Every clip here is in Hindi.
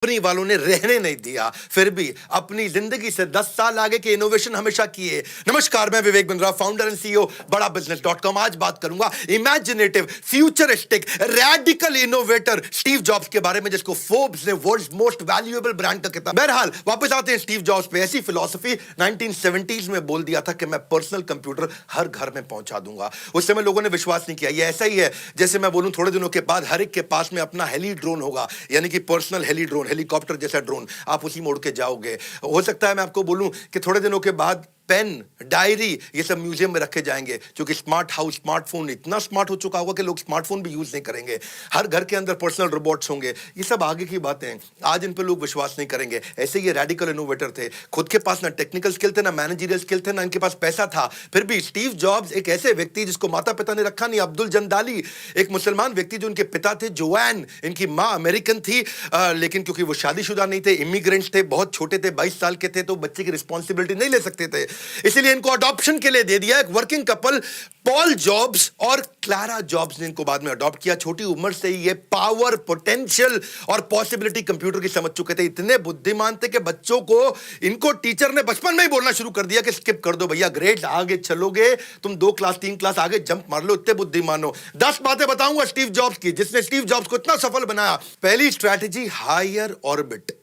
कंपनी वालों ने रहने नहीं दिया, फिर भी अपनी जिंदगी से 10 साल आगे के इनोवेशन हमेशा किए। नमस्कार, मैं Vivek Bindra, founder and CEO बड़ा बिजनेस.com। आज बात करूंगा imaginative, futuristic, radical innovator Steve jobs के बारे में, जिसको फोर्ब्स ने वर्ल्ड्स मोस्ट वैल्यूएबल ब्रांड का किताब। बहरहाल वापस आते हैं स्टीव जॉब्स पे। ऐसी फिलॉसफी 1970s में बोल दिया था कि मैं पर्सनल कंप्यूटर हर घर में पहुंचा दूंगा। उस समय लोगों ने विश्वास नहीं किया। ये ऐसा ही है जैसे मैं बोलूं थोड़े दिनों के बाद हर एक के पास में अपना हेली ड्रोन होगा, यानी कि पर्सनल हेली ड्रोन, हेलीकॉप्टर जैसा ड्रोन, आप उसी मोड़ के जाओगे। हो सकता है मैं आपको बोलूं कि थोड़े दिनों के बाद पेन, डायरी, ये सब म्यूजियम में रखे जाएंगे, क्योंकि स्मार्ट हाउस, स्मार्टफोन इतना स्मार्ट हो चुका होगा कि लोग स्मार्टफोन भी यूज नहीं करेंगे। हर घर के अंदर पर्सनल रोबोट्स होंगे। ये सब आगे की बातें हैं, आज इन पे लोग विश्वास नहीं करेंगे। ऐसे ये रेडिकल इनोवेटर थे, खुद के पास ना टेक्निकल स्किल थे, ना मैनेजरियल स्किल थे, ना इनके पास पैसा था। फिर भी स्टीव जॉब्स एक ऐसे व्यक्ति जिसको माता पिता ने रखा नहीं, अब्दुल जंदाली, एक मुसलमान व्यक्ति जो उनके पिता थे जोआन, इनकी माँ अमेरिकन थी, लेकिन क्योंकि वो शादीशुदा नहीं थे, इमिग्रेंट्स थे, बहुत छोटे थे, 22 साल के थे, तो बच्चे की रिस्पॉन्सिबिलिटी नहीं ले सकते थे, इसलिए इनको अडॉप्शन के लिए दे दिया। एक वर्किंग कपल पॉल जॉब्स और क्लारा जॉब्स ने इनको बाद में अडॉप्ट किया। छोटी उम्र से ही ये पावर, पोटेंशियल और पॉसिबिलिटी कंप्यूटर की समझ चुके थे। इतने बुद्धिमान थे कि बच्चों को इनको टीचर ने बचपन में ही बोलना शुरू कर दिया कि स्किप कर दो भैया, ग्रेड आगे चलोगे, तुम 2 क्लास 3 क्लास आगे जंप मार लो, इतने बुद्धिमान हो। 10 बातें बताऊंगा स्टीव जॉब्स की जिसने स्टीव जॉब्स को इतना सफल बनाया। पहली strategy, higher orbit.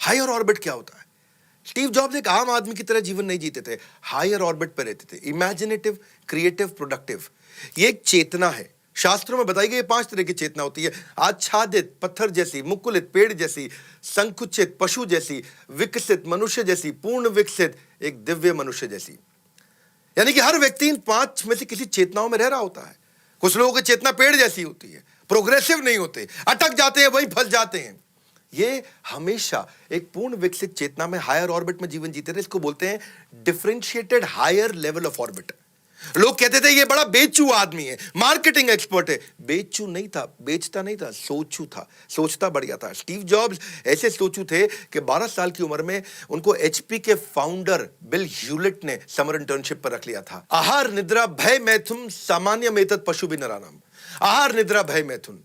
Higher orbit क्या होता है? स्टीव जॉब्स एक आम आदमी की तरह जीवन नहीं जीते थे, हायर ऑर्बिट पर रहते थे। इमेजिनेटिव, क्रिएटिव, प्रोडक्टिव, ये एक चेतना है। शास्त्रों में बताई गई 5 तरह की चेतना होती है। आच्छादित, पत्थर जैसी, मुकुलित, पेड़ जैसी, संकुचित, पशु जैसी, विकसित, मनुष्य जैसी, पूर्ण विकसित, एक दिव्य मनुष्य जैसी। यानी कि हर व्यक्ति इन 5 में से किसी चेतनाओं में रह रहा होता है। कुछ लोगों की चेतना पेड़ जैसी होती है, प्रोग्रेसिव नहीं होते, अटक जाते हैं, वहीं फंस जाते हैं। ये हमेशा एक पूर्ण विकसित चेतना में, हायर ऑर्बिट में जीवन जीते थे। इसको बोलते हैं differentiated higher level of orbit. लोग कहते थे ये बड़ा बेचू आदमी है, मार्केटिंग एक्सपर्ट है। बेचू नहीं था, बेचता नहीं था, सोचू था, सोचता बढ़िया था। स्टीव जॉब्स ऐसे सोचू थे कि 12 साल की उम्र में उनको एचपी के फाउंडर बिल ह्यूलेट ने समर इंटर्नशिप पर रख लिया था। आहार निद्रा भय मैथुन सामान्य मेतद पशु भी नरानाम। आहार निद्रा भय मैथुन,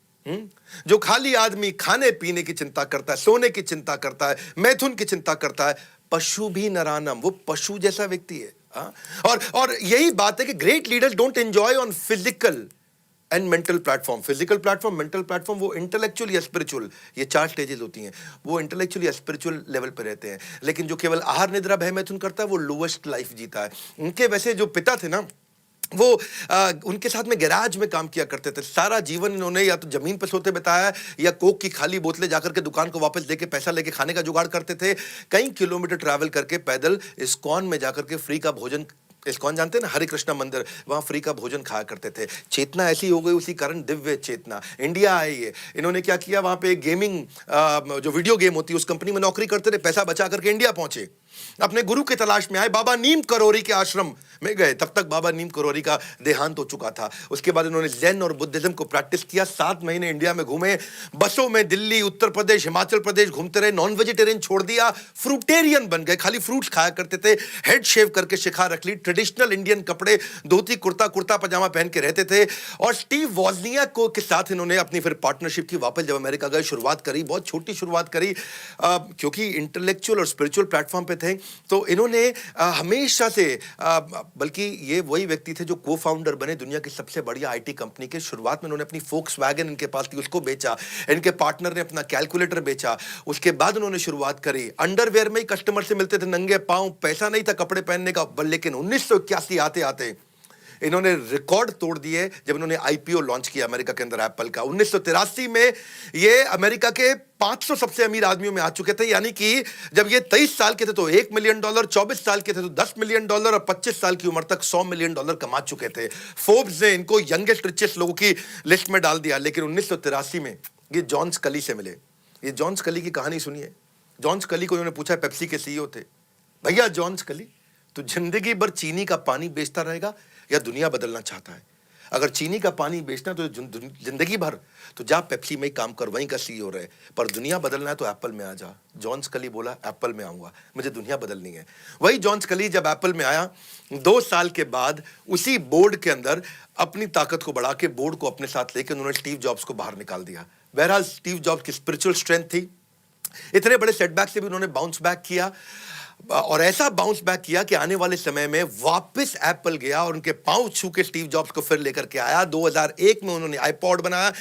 जो खाली आदमी खाने पीने की चिंता करता है, सोने की चिंता करता है, मैथुन की चिंता करता है, पशु भी नरानम, वो पशु जैसा व्यक्ति है। और यही बात है कि great leaders don't enjoy on physical and mental platform. Physical platform, mental platform, वो इंटेलेक्चुअल या स्पिरिचुअल, ये 4 स्टेजेस होती हैं। वो इंटेलेक्चुअल या स्पिरिचुअल लेवल पर रहते हैं। लेकिन जो केवल आहार निद्रा भय मैथुन करता है, वो लोएस्ट लाइफ जीता है। उनके वैसे जो पिता थे ना, वो उनके साथ में गैराज में काम किया करते थे। सारा जीवन इन्होंने या तो जमीन पर सोते बिताया, या कोक की खाली बोतलें जाकर के दुकान को वापस देके पैसा लेके खाने का जुगाड़ करते थे। कई किलोमीटर ट्रैवल करके पैदल इस्कॉन में जाकर के फ्री का भोजन, इस्कॉन जानते हैं ना, हरे कृष्णा मंदिर, वहां फ्री का भोजन खाया करते थे। चेतना ऐसी हो गई, उसी कारण दिव्य चेतना। इंडिया आए ये, इन्होंने क्या किया, वहां पे गेमिंग, जो वीडियो गेम होती है उस कंपनी में नौकरी करते थे। पैसा बचा करके इंडिया पहुंचे, अपने गुरु की तलाश में आए, बाबा नीम करोरी के आश्रम में गए। तब तक बाबा नीम करोरी का देहांत हो चुका था। उसके बाद इन्होंने जैन और बुद्धिज्म को प्रैक्टिस किया। 7 महीने इंडिया में घूमे, बसों में दिल्ली, उत्तर प्रदेश, हिमाचल प्रदेश घूमते रहे। नॉन वेजिटेरियन छोड़ दिया, फ्रूटेरियन बन गए, खाली फ्रूट्स खाया करते थे। हेड शेव करके शिखा रख ली, ट्रेडिशनल इंडियन कपड़े, धोती कुर्ता, कुर्ता पजामा पहन के रहते थे। और स्टीव वॉजनियाक को के साथ इन्होंने अपनी फिर पार्टनरशिप की। वापस जब अमेरिका गए, शुरुआत करी, बहुत छोटी शुरुआत करी, क्योंकि इंटेलेक्चुअल और स्पिरिचुअल प्लेटफॉर्म पे थे। तो इन्होंने हमेशा से, बल्कि ये वही व्यक्ति थे जो को फाउंडर बने दुनिया की सबसे बढ़िया आईटी कंपनी के। शुरुआत में उन्होंने अपनी फोक्सवैगन इनके पास थी, उसको बेचा। इनके पार्टनर ने अपना कैलकुलेटर बेचा। उसके बाद उन्होंने शुरुआत करी, अंडरवेयर में ही कस्टमर से मिलते थे नंगे पांव, पैसा नहीं था कपड़े पहनने का। लेकिन 1981 आते आते इन्होंने रिकॉर्ड तोड़ दिए जब इन्होंने आईपीओ लॉन्च किया अमेरिका के अंदर एप्पल का। 1983 में ये अमेरिका के 500 सबसे अमीर आदमियों में आ चुके थे। यानी कि जब ये 23 साल के थे तो $1 मिलियन, 24 साल के थे तो $10 मिलियन, और 25 साल की उम्र तक $100 मिलियन कमा चुके थे। फोर्ब्स ने इनको यंगेस्ट रिचेस्ट लोगों की लिस्ट में डाल दिया। लेकिन 1983 में ये जॉन स्कली से मिले। ये जॉन स्कली की कहानी सुनिए। जॉन स्कली को उन्होंने पूछा, पेप्सी के सीईओ थे, भैया जॉन स्कली, तो जिंदगी भर चीनी का पानी बेचता रहेगा या दुनिया बदलना चाहता है? अगर चीनी का पानी बेचना तो जिंदगी भर तो जा पेप्सी में ही काम कर, वहीं का सीईओ रहे, पर दुनिया बदलना है तो एप्पल में आ जा। जॉन स्कली बोला, एप्पल में आऊंगा, मुझे दुनिया बदलनी है। वही जॉन स्कली जब एप्पल में आया, 2 साल के बाद उसी बोर्ड के अंदर अपनी ताकत को बढ़ा के बोर्ड को अपने साथ लेकर उन्होंने स्टीव जॉब्स को बाहर निकाल दिया। बहरहाल स्टीव जॉब्स की स्पिरिचुअल स्ट्रेंथ थी, इतने बड़े सेटबैक से भी उन्होंने बाउंस बैक किया, और ऐसा बाउंस बैक किया कि आने वाले समय में वापस एप्पल गया और उनके पांव छू के स्टीव जॉब्स को फिर लेकर के आया। 2001 में उन्होंने आईपॉड बनाया,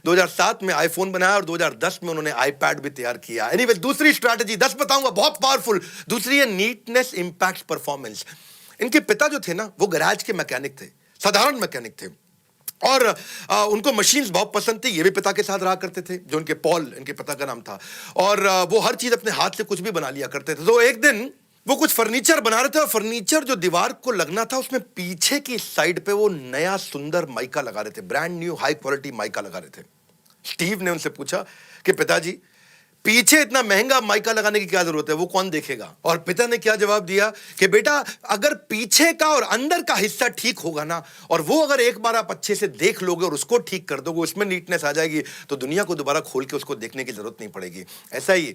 2007 में आईफोन बनाया और 2010 में उन्होंने आईपैड भी तैयार किया। एनीवे, दूसरी स्ट्रैटेजी 10 बताऊंगा, बहुत पावरफुल। दूसरी है नीटनेस इंपैक्ट परफॉर्मेंस। इनके पिता जो थे ना, वो गैराज के मैकेनिक थे, साधारण मैकेनिक थे, और उनको मशीन्स बहुत पसंद थी। ये भी पिता के साथ रहा करते थे, जो उनके पॉल, इनके पिता का नाम था, और वो हर चीज अपने हाथ से कुछ भी बना लिया करते थे। तो एक दिन वो कुछ फर्नीचर बना रहे थे, और फर्नीचर जो दीवार को लगना था उसमें पीछे की साइड पे वो नया सुंदर माइका लगा रहे थे, brand new high quality mica लगा रहे थे। स्टीव ने उनसे पूछा कि पिताजी, पीछे इतना महंगा माइका लगाने की क्या जरूरत है, वो कौन देखेगा? और पिता ने क्या जवाब दिया कि बेटा, अगर पीछे का और अंदर का हिस्सा ठीक होगा ना, और वो अगर एक बार आप अच्छे से देख लोगे और उसको ठीक कर दोगे, उसमें नीटनेस आ जाएगी, तो दुनिया को दोबारा खोल के उसको देखने की जरूरत नहीं पड़ेगी। ऐसा ही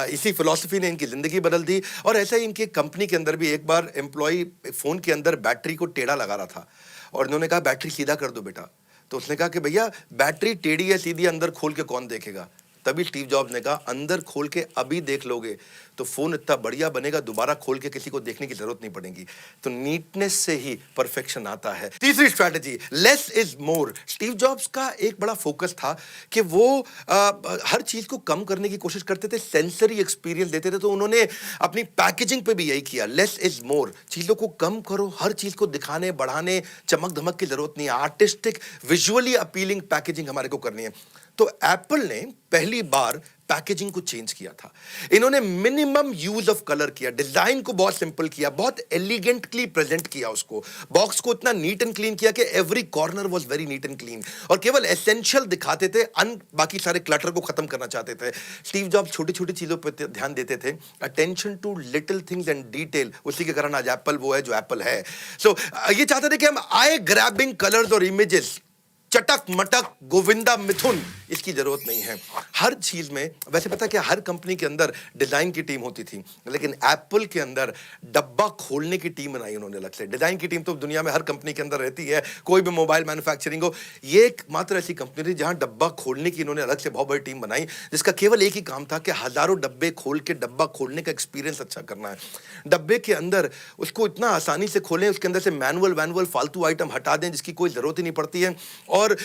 इसी फिलॉसफी ने इनकी जिंदगी बदल दी। और ऐसा ही इनकी कंपनी के अंदर भी एक बार एम्प्लॉय फोन के अंदर बैटरी को टेढ़ा लगा रहा था, और इन्होंने कहा बैटरी सीधा कर दो बेटा। तो उसने कहा कि भैया, बैटरी टेढ़ी है सीधी, अंदर खोल के कौन देखेगा? तभी स्टीव जॉब्स ने कहा, अंदर खोल के अभी देख लोगे तो फोन इतना बढ़िया बनेगा, दोबारा खोल के किसी को देखने की जरूरत नहीं पड़ेगी। तो नीटनेस से ही परफेक्शन आता है। तीसरी strategy, less is more. Steve jobs का एक बड़ा फोकस था कि वो हर चीज को कम करने की कोशिश करते थे, सेंसरी एक्सपीरियंस देते थे। तो उन्होंने अपनी पैकेजिंग पे भी यही किया, लेस इज मोर। चीजों को कम करो, हर चीज को दिखाने बढ़ाने चमक धमक की जरूरत नहीं है, आर्टिस्टिक विजुअली अपीलिंग पैकेजिंग हमारे को करनी है। तो एप्पल ने पहली बार पैकेजिंग को चेंज किया था। इन्होंने मिनिमम यूज ऑफ कलर किया, डिजाइन को बहुत सिंपल किया, बहुत एलिगेंटली प्रेजेंट किया उसको, बॉक्स को इतना नीट एंड क्लीन किया कि every corner was very neat and clean, और केवल एसेंशियल दिखाते थे, बाकी सारे क्लटर को खत्म करना चाहते थे। स्टीव जॉब्स छोटी छोटी चीजों पर ध्यान देते थे, attention to little things and detail. उसी के कारण आज एप्पल वो है जो एप्पल है। सो ये चाहते थे कि हम आई ग्रैबिंग कलर्स और इमेजेस, चटक मटक गोविंदा मिथुन, इसकी जरूरत नहीं है हर चीज में। वैसे पता क्या, हर कंपनी के अंदर डिजाइन की टीम होती थी, लेकिन एप्पल के अंदर डब्बा खोलने की टीम बनाई उन्होंने अलग से। डिजाइन की टीम तो दुनिया में हर कंपनी के अंदर रहती है, कोई भी मोबाइल मैन्युफैक्चरिंग हो, ये एकमात्र ऐसी कंपनी थी जहां डब्बा खोलने की इन्होंने अलग से बहुत बड़ी टीम बनाई, जिसका केवल एक ही काम था कि हजारों डब्बे खोल के डब्बा खोलने का एक्सपीरियंस अच्छा करना है। डब्बे के अंदर उसको इतना आसानी से खोलें, उसके अंदर से मैनुअल फालतू आइटम हटा दें जिसकी कोई जरूरत ही नहीं पड़ती है, और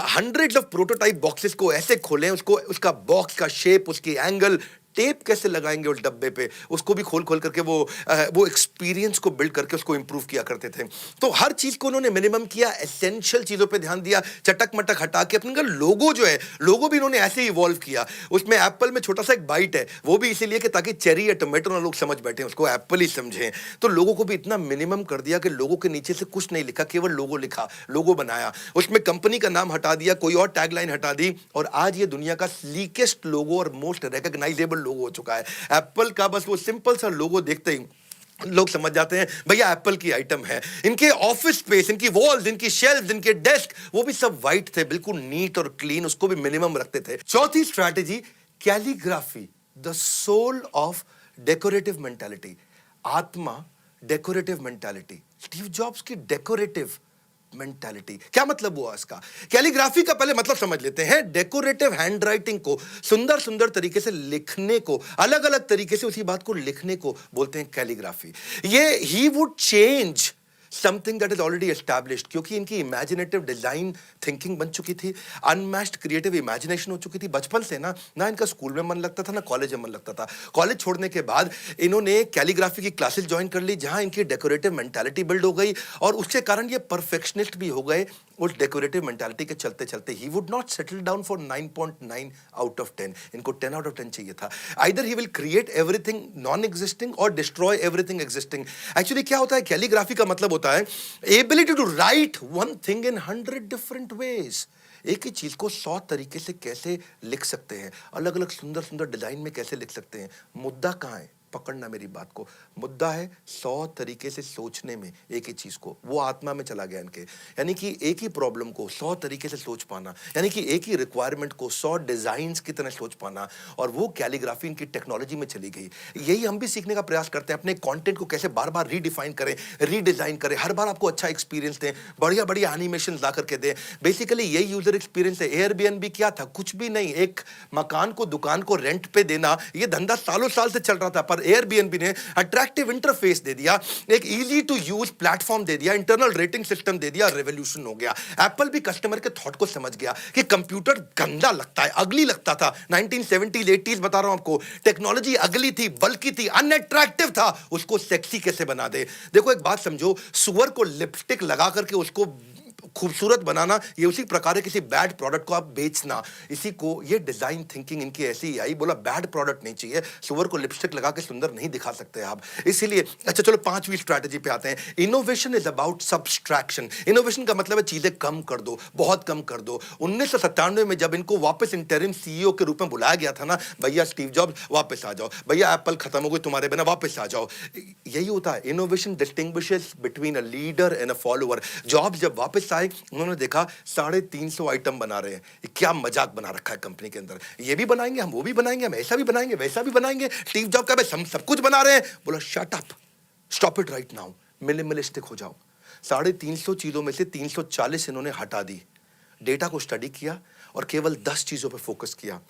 हंड्रेड्स ऑफ प्रोटोटाइप बॉक्सेस को ऐसे खोलें, उसको, उसका बॉक्स का शेप, उसकी एंगल, टेप कैसे लगाएंगे उस डब्बे पे, उसको भी खोल खोल करके वो एक्सपीरियंस को बिल्ड करके उसको इंप्रूव किया करते थे। तो हर चीज को उन्होंने मिनिमम किया, एसेंशियल चीजों पे ध्यान दिया, चटक मटक हटा के। अपने लोगो जो है, लोगो भी इन्होंने ऐसे ही इवॉल्व किया। उसमें एप्पल में छोटा सा एक बाइट है, वो भी इसीलिए कि ताकि चेरी या टोमेटो ना लोग समझ बैठे, उसको एप्पल ही समझें। तो लोगों को भी इतना मिनिमम कर दिया कि लोगों के नीचे से कुछ नहीं लिखा, केवल लोगो लिखा, लोगो बनाया, उसमें कंपनी का नाम हटा दिया, कोई और टैगलाइन हटा दी, और आज ये दुनिया का स्लीकेस्ट लोगो और मोस्ट रिकॉग्नाइजेबल लोगो हो चुका है। एप्पल का बस वो सिंपल सा लोगो देखते ही लोग समझ जाते हैं भैया एप्पल की आइटम है। इनके ऑफिस स्पेस, इनकी वॉल्स, इनकी शेल्फ, इनके डेस्क, वो भी सब वाइट थे, बिल्कुल नीट और क्लीन, उसको भी मिनिमम रखते थे। चौथी strategy, calligraphy, the soul of decorative mentality. आत्मा, डेकोरेटिव मेंटालिटी। स्टीव जॉब्स की डेकोरेटिव मेंटालिटी, क्या मतलब हुआ इसका? कैलीग्राफी का पहले मतलब समझ लेते हैं। डेकोरेटिव हैंडराइटिंग को, सुंदर सुंदर तरीके से लिखने को, अलग अलग तरीके से उसी बात को लिखने को बोलते हैं कैलीग्राफी। ये he would change something that is already established, क्योंकि इनकी इमेजिनेटिव डिजाइन थिंकिंग बन चुकी थी, अनमैच्ड क्रिएटिव इमेजिनेशन हो चुकी थी। बचपन से ना इनका स्कूल में मन लगता था, ना कॉलेज में मन लगता था। कॉलेज छोड़ने के बाद इन्होंने कैलीग्राफी की क्लासेस ज्वाइन कर ली, जहां इनकी डेकोरेटिव मेंटालिटी बिल्ड हो गई, और उसके कारण ये परफेक्शनिस्ट भी हो गए उस डेकोरेटिव मेंटालिटी के चलते चलते। He would not settle down for 9.9 out of 10, इनको 10 आउट ऑफ 10 चाहिए था। Either he will create everything non existing और डिस्ट्रॉय एवरीथिंग एग्जिस्टिंग। एक्चुअली क्या होता है, कैलीग्राफी का मतलब होता है ability to write one thing in 100 different ways. एक ही चीज को 100 तरीके से कैसे लिख सकते हैं, अलग अलग सुंदर सुंदर डिजाइन में कैसे लिख सकते हैं। मुद्दा कहां है? पकड़ना मेरी बात को, मुद्दा है 100 तरीके से सोचने में एक ही चीज को, वो आत्मा में चला गया इनके। यानी कि एक ही प्रॉब्लम को 100 तरीके से सोच पाना, यानी कि एक ही रिक्वायरमेंट को 100 डिजाइन्स की तरह सोच पाना, और वो कैलीग्राफी इनकी टेक्नोलॉजी में चली गई। यही हम भी सीखने का प्रयास करते हैं, अपने कंटेंट को कैसे बार बार रीडिफाइन करें, रीडिजाइन करें, हर बार आपको अच्छा एक्सपीरियंस दें, बढ़िया बढ़िया एनिमेशन ला करके दें। बेसिकली यही यूजर एक्सपीरियंस है। एयरबीएनबी क्या था? कुछ भी नहीं, एक मकान को, दुकान को रेंट पे देना, ये धंधा सालों साल से चल रहा था, पर एयरबीएनबी ने अट्रैक्टिव इंटरफेस दे दिया, एक इजी टू यूज प्लेटफॉर्म दे दिया, इंटरनल रेटिंग सिस्टम दे दिया, रेवोल्यूशन हो गया। एप्पल भी कस्टमर के थॉट को समझ गया कि कंप्यूटर गंदा लगता है, अगली लगता था। 1970s 80s बता रहा हूं आपको, टेक्नोलॉजी अगली थी, बल्कि थी, अनअट्रैक्टिव था, उसको सेक्सी कैसे बना दे। देखो एक बात समझो, सुअर को लिपस्टिक लगा करके उसको खूबसूरत बनाना, ये उसी प्रकार है किसी बैड प्रोडक्ट को आप बेचना। इसी को, ये डिजाइन थिंकिंग इनकी ऐसी आई, बोला बैड प्रोडक्ट नहीं चाहिए, सुअर को लिपस्टिक लगा के सुंदर नहीं दिखा सकते आप। इसीलिए अच्छा चलो 5वीं स्ट्रैटेजी पे आते हैं। Innovation is about subtraction. Innovation का मतलब है चीजें कम कर दो, बहुत कम कर दो। 1997 में जब इनको वापस इंटरिम सीईओ के रूप में बुलाया गया था ना, भैया स्टीव जॉब्स वापस आ जाओ, भैया एप्पल खत्म हो गई तुम्हारे बिना, वापस आ जाओ। यही होता है, innovation distinguishes between a leader and a follower. Jobs जब वापस आए, उन्होंने देखा 350 आइटम बना रहे हैं, क्या मजाक बना रखा है कंपनी के अंदर, ये भी बनाएंगे, हम वो भी बनाएंगे, हम ऐसा भी बनाएंगे, वैसा भी बनाएंगे। स्टीव जॉब का हम सब कुछ बना रहे हैं। बोला shut up, stop it right now, minimalistic हो जाओ। 350 चीजों में से 340 इन्होंने हटा दी, डेटा को स्टडी किया और केवल 10 चीजों पर फोकस किया।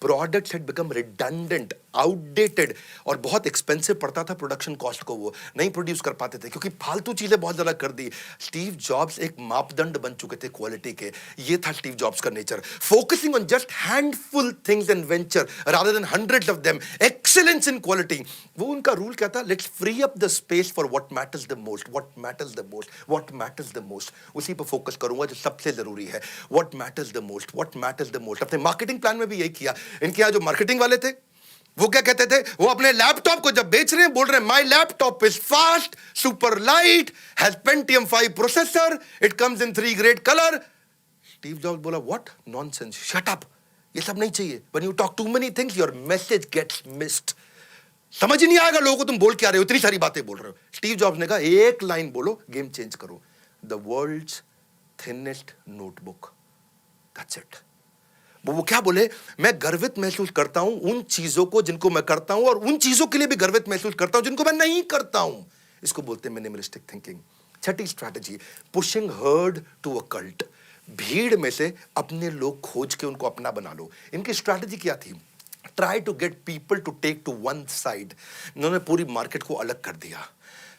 Products had become redundant, outdated, और बहुत एक्सपेंसिव पड़ता था प्रोडक्शन कॉस्ट को, वो नहीं प्रोड्यूस कर पाते थे क्योंकि फालतू चीजें बहुत ज्यादा कर दी। स्टीव जॉब्स एक मापदंड बन चुके थे क्वालिटी के, ये था स्टीव जॉब्स का nature. Focusing on just handful things and venture rather than hundreds of them, excellence in quality. वो उनका रूल क्या था? Let's free up the space for what matters the most, what matters the most, what matters the most. उसी पर फोकस करूंगा जो सबसे जरूरी है, what matters the most, what matters the most. अपने मार्केटिंग प्लान में भी यही किया। इनके यहाँ जो मार्केटिंग वाले थे वो क्या कहते थे? वो अपने लैपटॉप को जब बेच रहे हैं, बोल रहे हैं my laptop is fast, super light, has Pentium 5 processor, it comes in 3 great colour. Steve Jobs बोला व्हाट नॉनसेंस, शट अप, ये सब नहीं चाहिए। When you talk to many things your message gets missed. समझ ही नहीं आएगा लोगों को तुम बोल क्या रहे हो, इतनी सारी बातें बोल रहे हो। स्टीव जॉब्स ने कहा एक लाइन बोलो, गेम चेंज करो, the world's thinnest notebook, that's it. वो क्या बोले? मैं गर्वित महसूस करता हूं उन चीजों को जिनको मैं करता हूं, और उन चीजों के लिए भी गर्वित महसूस करता हूं जिनको मैं नहीं करता हूं। इसको बोलते हैं मिनिमलिस्टिक थिंकिंग। 6ठी strategy, pushing herd to a cult. भीड़ में से अपने लोग खोज के उनको अपना बना लो। इनकी स्ट्रैटेजी क्या थी? Try to get people to take to one side. इन्होंने पूरी मार्केट को अलग कर दिया,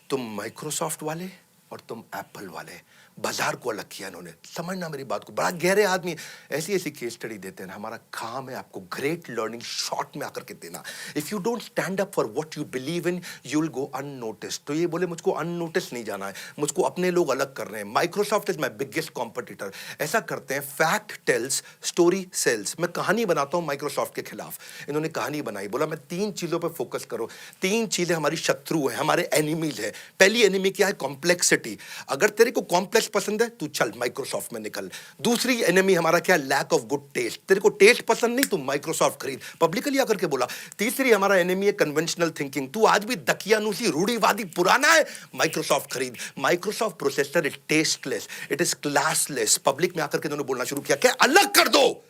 तुम माइक्रोसॉफ्ट वाले और तुम एप्पल वाले, बाजार को अलग किया इन्होंने। समझना मेरी बात को, बड़ा गहरे आदमी ऐसी ऐसी केस स्टडी देते हैं। हमारा काम है आपको ग्रेट लर्निंग शॉर्ट में आकर के देना। If you don't stand up for what you believe in, you will go unnoticed. तो ये बोले मुझको अननोटिस नहीं जाना है, मुझको अपने लोग अलग कर रहे हैं। Microsoft is my biggest competitor. ऐसा करते हैं, फैक्ट टेल्स, स्टोरी सेल्स। मैं कहानी बनाता हूं माइक्रोसॉफ्ट के खिलाफ। इन्होंने कहानी बनाई, बोला मैं 3 चीजों पर फोकस करो। 3 चीजें हमारी शत्रु है, हमारे एनिमीज है। पहली एनिमी क्या है? कॉम्प्लेक्सिटी। अगर तेरे को कॉम्प्लेक्स पसंद है तू चल माइक्रोसॉफ्ट में निकल। दूसरी एनिमी हमारा क्या है? Lack of good taste. तेरे को टेस्ट पसंद नहीं, तू माइक्रोसॉफ्ट खरीद, पब्लिकली आकर के बोला। तीसरी हमारा एनिमी है कन्वेंशनल थिंकिंग। तू आज भी दकियानुसी रूढ़िवादी पुराना है, माइक्रोसॉफ्ट खरीद। Microsoft processor is tasteless, it is classless. Public में आकर के उन्होंने बोलना शुरू किया, क्या अलग कर दो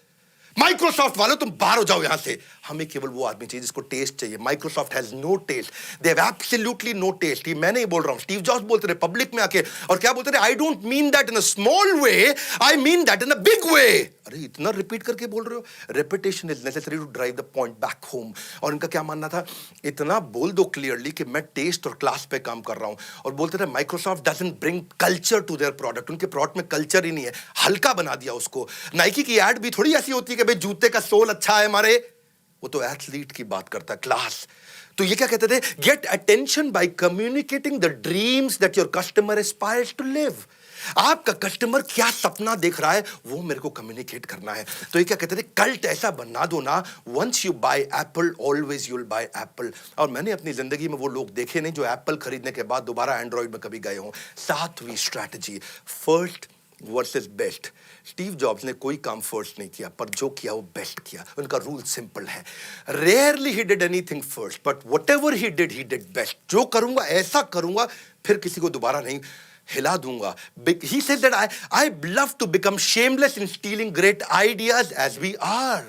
माइक्रोसॉफ्ट वालों, तुम बाहर हो जाओ यहां से। हमें केवल वो आदमी चाहिए जिसको टेस्ट चाहिए। Microsoft has no taste, they have absolutely no taste. ये मैं नहीं बोल रहा हूं, स्टीव जॉब्स बोलते रहे पब्लिक में आके। और क्या बोलते रहे? I don't mean that in a small way, I mean that in a big way. अरे इतना रिपीट करके बोल रहे हो? Repetition is necessary to drive the point back home. और इनका क्या मानना था? इतना बोल दो क्लियरली कि मैं टेस्ट और क्लास पे काम कर रहा हूं। और बोलते थे Microsoft doesn't bring culture to their product. उनके प्रोडक्ट में कल्चर ही नहीं है, हल्का बना दिया उसको। नाइकी की एड भी थोड़ी ऐसी होती है कि भाई जूते का सोल अच्छा है हमारे, वो तो एथलीट की बात करता है, क्लास। तो ये क्या कहते थे? Get attention by communicating the dreams that your customer aspires to live. आपका कस्टमर क्या सपना देख रहा है वो मेरे को कम्युनिकेट करना है। तो ये क्या कहते थे? कल्ट ऐसा बना दो ना, once you buy Apple always you will buy Apple. और मैंने अपनी जिंदगी में वो लोग देखे नहीं जो एप्पल खरीदने के बाद दोबारा एंड्रॉइड में कभी गए हों। 7वीं strategy, first versus best. Steve Jobs ने कोई काम फर्स्ट नहीं किया, पर जो किया वो बेस्ट किया। उनका रूल सिंपल है, rarely he did anything first, but whatever he did best. जो करूंगा ऐसा करूंगा, फिर किसी को दोबारा नहीं हिला दूंगा। He says that I love to become shameless in stealing great ideas as we are.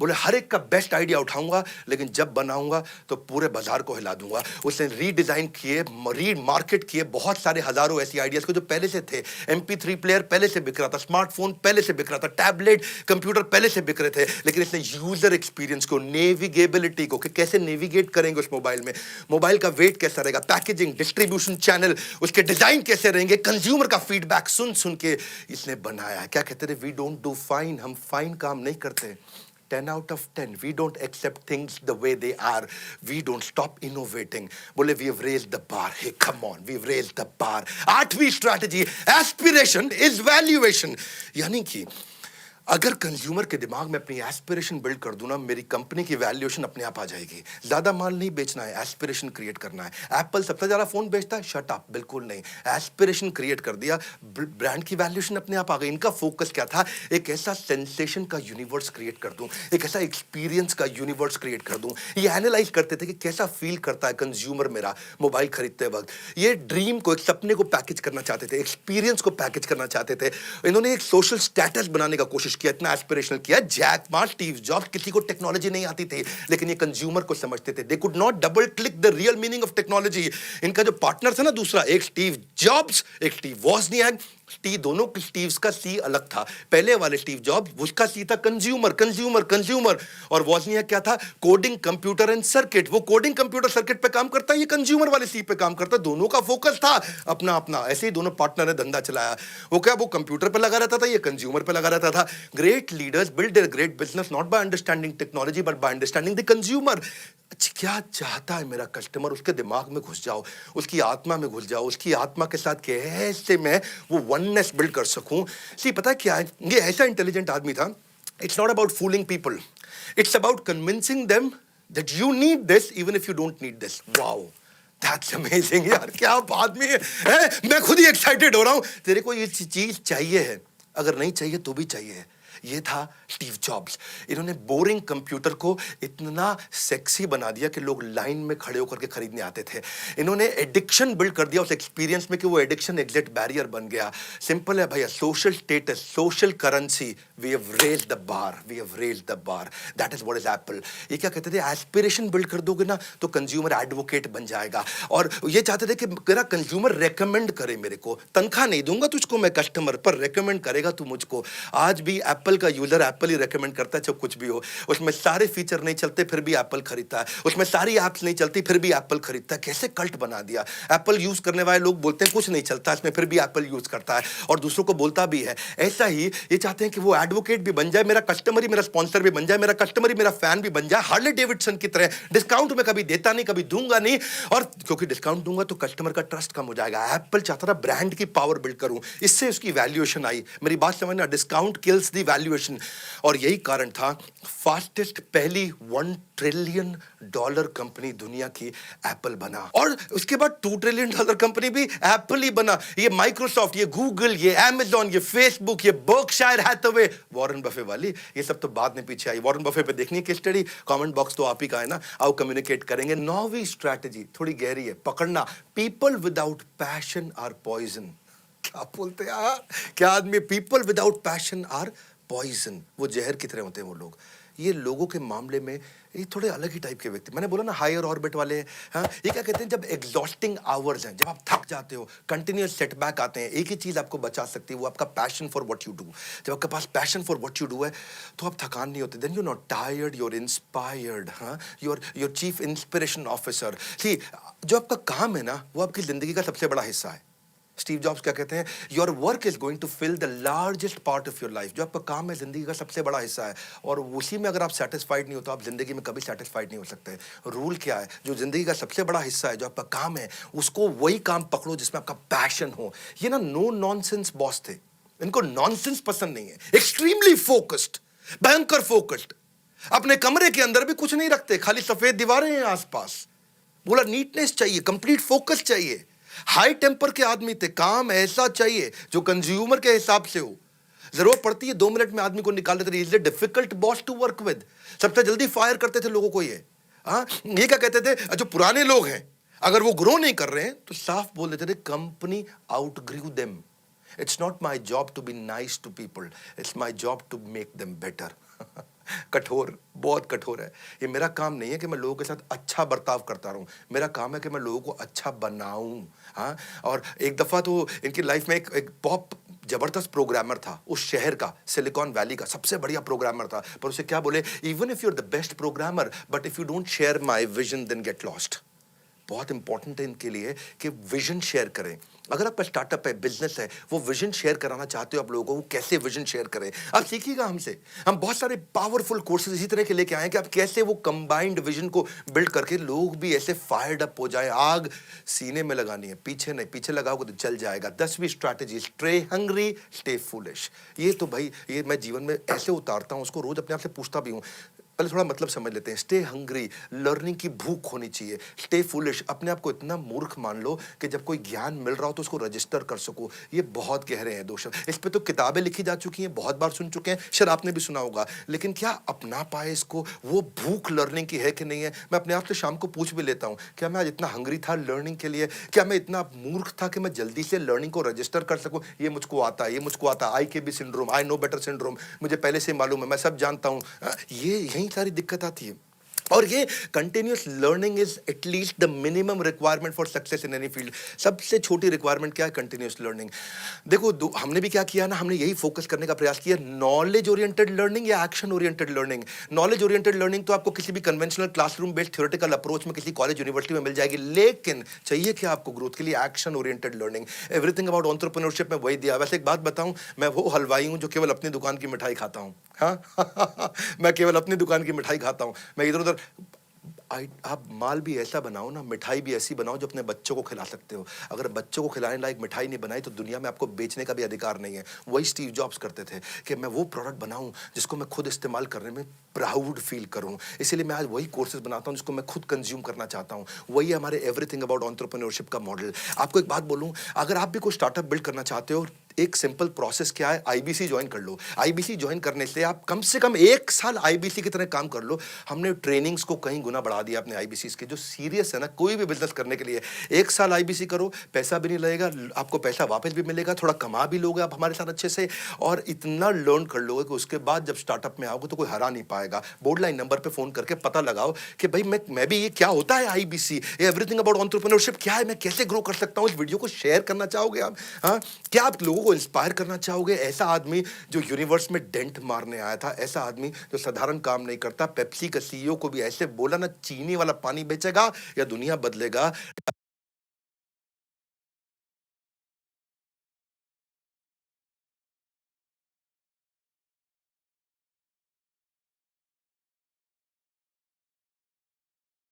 बोले हर एक का बेस्ट आइडिया उठाऊंगा, लेकिन जब बनाऊंगा तो पूरे बाजार को हिला दूंगा। उसने रीडिजाइन किए, रीमार्केट किए बहुत सारे हजारों ऐसी आइडियाज को जो पहले से थे। MP3 प्लेयर पहले से बिक रहा था, स्मार्टफोन पहले से बिक रहा था, टैबलेट कंप्यूटर पहले से बिक रहे थे, लेकिन इसने यूजर एक्सपीरियंस को, नेविगेबिलिटी को, कि कैसे नेविगेट करेंगे उस मोबाइल में, मोबाइल का वेट कैसा रहेगा, पैकेजिंग, डिस्ट्रीब्यूशन चैनल, उसके डिजाइन कैसे रहेंगे, कंज्यूमर का फीडबैक सुन सुन के इसने बनाया। क्या कहते थे, वी डोंट डू फाइन, हम फाइन काम नहीं करते। 10 out of 10. We don't accept things the way they are. We don't stop innovating. बोले we have raised the bar. Hey, come on, we've raised the bar. 8वीं strategy, aspiration is valuation. यानी कि अगर कंज्यूमर के दिमाग में अपनी एस्पिरेशन बिल्ड कर दूं ना, मेरी कंपनी की वैल्यूएशन अपने आप आ जाएगी। ज्यादा माल नहीं बेचना है, एस्पिरेशन क्रिएट करना है। एप्पल सबसे ज्यादा फोन बेचता है, शट अप, बिल्कुल नहीं। एस्पिरेशन क्रिएट कर दिया, ब्रांड की वैल्यूएशन अपने आप आ गई। इनका फोकस क्या था, एक ऐसा सेंसेशन का यूनिवर्स क्रिएट कर दूं, एक ऐसा एक्सपीरियंस का यूनिवर्स क्रिएट कर दूं। ये एनालाइज करते थे कि कैसा फील करता है कंज्यूमर मेरा मोबाइल खरीदते वक्त। ये ड्रीम को, एक सपने को पैकेज करना चाहते थे, एक्सपीरियंस को पैकेज करना चाहते थे। इन्होंने एक सोशल स्टेटस बनाने का कोशिश किया, इतना एस्पिरेशनल किया। जैक मा, स्टीव जॉब्स, किसी को टेक्नोलॉजी नहीं आती थी, लेकिन ये कंज्यूमर को समझते थे। They could not double click the real meaning of technology. इनका जो पार्टनर था ना दूसरा, एक स्टीव जॉब्स, एक स्टीव वॉजनियाक, दोनों स्टीव्स का सी अलग था। पहले वाले स्टीव जॉब्स, उसका सी था कंज्यूमर कंज्यूमर कंज्यूमर, और वॉजनियाक क्या था, कोडिंग, कंप्यूटर एंड सर्किट। वो कोडिंग, कंप्यूटर, सर्किट पे काम करता है, ये कंज्यूमर वाले सी पे काम करता है। दोनों का फोकस था अपना अपना। ऐसे ही दोनों पार्टनर ने धंधा चलाया। वो क्या, वो कंप्यूटर पे लगा रहता था, ये कंज्यूमर पे लगा रहता था। Great leaders build their great business not by understanding technology but by understanding the consumer. क्या चाहता है मेरा कस्टमर, उसके दिमाग में घुस जाओ, उसकी आत्मा में घुस जाओ, उसकी आत्मा के साथ कैसे मैं वो वननेस बिल्ड कर सकूं। सी पता है क्या है, ये ऐसा इंटेलिजेंट आदमी था। It's not about fooling people, it's about convincing them that you need this even if you don't need this. Wow, that's amazing यार, क्या आदमी है, मैं खुद ही एक्साइटेड हो रहा हूं। तेरे को ये चीज चाहिए है, अगर नहीं चाहिए तो भी चाहिए। ये था स्टीव जॉब्स। इन्होंने बोरिंग कंप्यूटर को इतना सेक्सी बना दिया कि लोग लाइन में खड़े होकर के खरीदने आते थे। इन्होंने एडिक्शन बिल्ड कर दिया उस एक्सपीरियंस में कि वो एडिक्शन एग्जिट बैरियर बन गया। सिंपल है भैया, social status, social currency, we have raised the bar, we have raised the bar. That is what is Apple. ये क्या कहते थे, एस्पिरेशन बिल्ड कर दोगे ना तो कंज्यूमर एडवोकेट बन जाएगा। और ये चाहते थे कि मेरा कंज्यूमर रेकमेंड करे मेरे को। तनख्वाह नहीं दूंगा तुझको मैं कस्टमर, पर रेकमेंड करेगा तू मुझको। आज भी एप्पल का यूजर एप्पल ही रेकमेंड करता है, चाहे कुछ भी हो। उसमें सारे फीचर नहीं चलते फिर भी एप्पल खरीदता है, उसमें सारी एप्स नहीं चलती फिर भी एप्पल खरीदता है। कैसे कल्ट बना दिया। एप्पल यूज करने वाले लोग बोलते हैं कुछ नहीं चलता इसमें, फिर भी एप्पल यूज करता है और दूसरों को बोलता भी है। ऐसा ही ये चाहते हैं कि वो एडवोकेट भी बन जाए, मेरा कस्टमर ही मेरा स्पॉन्सर भी बन जाए, मेरा कस्टमर ही मेरा फैन भी बन जाए। हार्ले डेविडसन की तरह डिस्काउंट में कभी देता नहीं, कभी दूंगा नहीं, और क्योंकि डिस्काउंट दूंगा तो कस्टमर का ट्रस्ट कम हो जाएगा। एप्पल चाहता था ब्रांड की पावर बिल्ड करूं, इससे उसकी वैल्यूएशन आई। मेरी बात समझना, डिस्काउंट किल्स द वैल्यूएशन। और यही कारण था फास्टेस्ट पहली $1 ट्रिलियन कंपनी दुनिया की एप्पल बना, और उसके बाद $2 ट्रिलियन कंपनी भी एप्पल ही बना। ये माइक्रोसॉफ्ट, ये गूगल, ये अमेज़न, ये फेसबुक, ये बर्कशायर हैथवे, वॉरेन बफे वाली, ये सब तो बाद में पीछे आई। वॉरेन बफे पे देखनी है केस स्टडी, कमेंट बॉक्स तो आप ही का है ना, आओ कम्युनिकेट करेंगे। 9वीं स्ट्रैटेजी थोड़ी गहरी है, पकड़ना। People without passion are poison. क्या बोलते हैं यार, क्या आदमी, people without passion are poison, वो जहर की तरह होते हैं वो लोग। ये लोगों के मामले में ये थोड़े अलग ही टाइप के व्यक्ति, मैंने बोला ना हायर ऑर्बिट वाले। हाँ, ये क्या कहते हैं, जब एग्जॉस्टिंग आवर्स हैं, जब आप थक जाते हो, कंटिन्यूअस सेटबैक आते हैं, एक ही चीज आपको बचा सकती है, वो आपका passion for what you do. जब आपके पास passion for what you do है तो आप थकान नहीं होते, then you not tired, you are inspired. हाँ, your chief inspiration officer. See, जो आपका काम है ना वो आपकी जिंदगी का सबसे बड़ा हिस्सा है। स्टीव जॉब्स क्या कहते हैं, your work is going to fill the largest part of your life. जो आपका काम है जिंदगी का सबसे बड़ा हिस्सा है, और उसी में अगर आप सेटिस्फाइड नहीं हो तो आप जिंदगी में कभी सेटिस्फाइड नहीं हो सकते। रूल क्या है, जो जिंदगी का सबसे बड़ा हिस्सा है, जो आपका काम है, उसको वही काम पकड़ो जिसमें आपका पैशन हो। ये ना नो नॉनसेंस बॉस थे, इनको नॉनसेंस पसंद नहीं है। एक्सट्रीमली फोकस्ड, भयंकर फोकस्ड। अपने कमरे के अंदर भी कुछ नहीं रखते, खाली सफेद दीवारें हैं आसपास। बोला नीटनेस चाहिए, कंप्लीट फोकस चाहिए। हाई टेम्पर के आदमी थे, काम ऐसा चाहिए जो कंज्यूमर के हिसाब से हो। जरूरत पड़ती है 2 मिनट में आदमी को निकाल देते थे। Is difficult boss to work with, सबसे जल्दी फायर करते थे लोगों को ये। हाँ, ये क्या कहते थे, जो पुराने लोग हैं अगर वो ग्रो नहीं कर रहे हैं तो साफ बोल देते थे, company outgrew them. It's not my job to be nice to people, it's my job to make them better. कठोर, बहुत कठोर है। ये मेरा काम नहीं है कि मैं लोगों के साथ अच्छा बर्ताव करता रहूं, मेरा काम है कि मैं लोगों को अच्छा बनाऊं। हाँ, और एक दफा तो इनकी लाइफ में एक बहुत जबरदस्त प्रोग्रामर था उस शहर का, सिलिकॉन वैली का सबसे बढ़िया प्रोग्रामर था, पर उसे क्या बोले, even if you are the best programmer but if you don't share my vision then get lost. बहुत इंपॉर्टेंट है इनके लिए कि विजन शेयर करें। अगर आपका स्टार्टअप है, बिजनेस है, वो विजन शेयर कराना चाहते हो आप लोगों को, वो कैसे विजन शेयर करें आप सीखिएगा हमसे। हम बहुत सारे पावरफुल कोर्सेज इसी तरह के लेके आए हैं कि आप कैसे वो कंबाइंड विजन को बिल्ड करके लोग भी ऐसे फायर्ड अप हो जाए। आग सीने में लगानी है, पीछे नहीं, पीछे लगाओगे तो जल जाएगा। 10वीं strategy, stay hungry stay foolish. ये तो भाई ये मैं जीवन में ऐसे उतारता हूं, उसको रोज अपने आप से पूछता भी हूं। पहले थोड़ा मतलब समझ लेते हैं। स्टे हंग्री, लर्निंग की भूख होनी चाहिए। स्टे फुलिश, अपने आप को इतना मूर्ख मान लो कि जब कोई ज्ञान मिल रहा हो तो उसको रजिस्टर कर सको। ये बहुत गहरे हैं 2 शब्द, इस पे तो किताबें लिखी जा चुकी हैं, बहुत बार सुन चुके हैं, शायद आपने भी सुना होगा, लेकिन क्या अपना पाए इसको? वो भूख लर्निंग की है कि नहीं है? मैं अपने आप से शाम को पूछ भी लेता हूँ, क्या मैं आज इतना हंग्री था लर्निंग के लिए? क्या मैं इतना मूर्ख था कि मैं जल्दी से लर्निंग को रजिस्टर कर सकूँ? ये मुझको आता है, ये मुझको आता है, IKB syndrome, I know better syndrome, मुझे पहले से मालूम है, मैं सब जानता हूँ। ये यही सारी दिक्कत आती है। और ये continuous learning is at least the minimum requirement for success in any field. सबसे छोटी रिक्वायरमेंट क्या है? Continuous learning. देखो हमने भी क्या किया ना, हमने यही फोकस करने का प्रयास किया, नॉलेज ओरिएंटेड लर्निंग या action oriented learning. Knowledge oriented learning तो आपको किसी भी conventional classroom based theoretical approach में किसी कॉलेज यूनिवर्सिटी में मिल जाएगी, लेकिन चाहिए क्या आपको ग्रोथ के लिए? Action oriented learning. Everything about entrepreneurship में वही दिया। वैसे एक बात बताऊं, मैं वो हलवाई हूं जो केवल अपनी दुकान की मिठाई खाता हूं। हाँ मैं केवल अपनी दुकान की मिठाई खाता हूं। मैं इधर उधर आप माल भी ऐसा बनाओ ना, मिठाई भी ऐसी बनाओ जो अपने बच्चों को खिला सकते हो। अगर बच्चों को खिलाने लायक मिठाई नहीं बनाई तो दुनिया में आपको बेचने का भी अधिकार नहीं है। वही स्टीव जॉब्स करते थे कि मैं वो प्रोडक्ट बनाऊं जिसको मैं खुद इस्तेमाल करने में प्राउड फील करूं। इसीलिए मैं आज वही कोर्सेज बनाता हूं जिसको मैं खुद कंज्यूम करना चाहता हूं। वही है हमारे एवरीथिंग अबाउट एंटरप्रेन्योरशिप का मॉडल। आपको एक बात बोलूं, अगर आप भी कोई स्टार्टअप बिल्ड करना चाहते हो, एक सिंपल प्रोसेस क्या है, IBC ज्वाइन कर लो। IBC ज्वाइन करने से आप कम से कम 1 साल IBC की तरह काम कर लो। हमने ट्रेनिंग्स को कहीं गुना बढ़ा दिया अपने IBCs के। जो सीरियस है ना कोई भी बिजनेस करने के लिए, 1 साल IBC करो, पैसा भी नहीं लगेगा, आपको पैसा वापस भी मिलेगा, थोड़ा कमा भी लोगे आप हमारे साथ अच्छे से, और इतना लर्न कर लोगे कि उसके बाद जब स्टार्टअप में आओगे तो कोई हरा नहीं पाएगा। बोर्ड लाइन नंबर पे फोन करके पता लगाओ कि भाई मैं भी, ये क्या होता है IBC, एवरीथिंग अबाउट एंटरप्रेन्योरशिप क्या है, मैं कैसे ग्रो कर सकता हूं। इस वीडियो को शेयर करना चाहोगे आप? हाँ, क्या आप लोगों को इंस्पायर करना चाहोगे? ऐसा आदमी जो यूनिवर्स में डेंट मारने आया था, ऐसा आदमी जो साधारण काम नहीं करता। पेप्सी का CEO को भी ऐसे बोला ना, चीनी वाला पानी बेचेगा या दुनिया बदलेगा।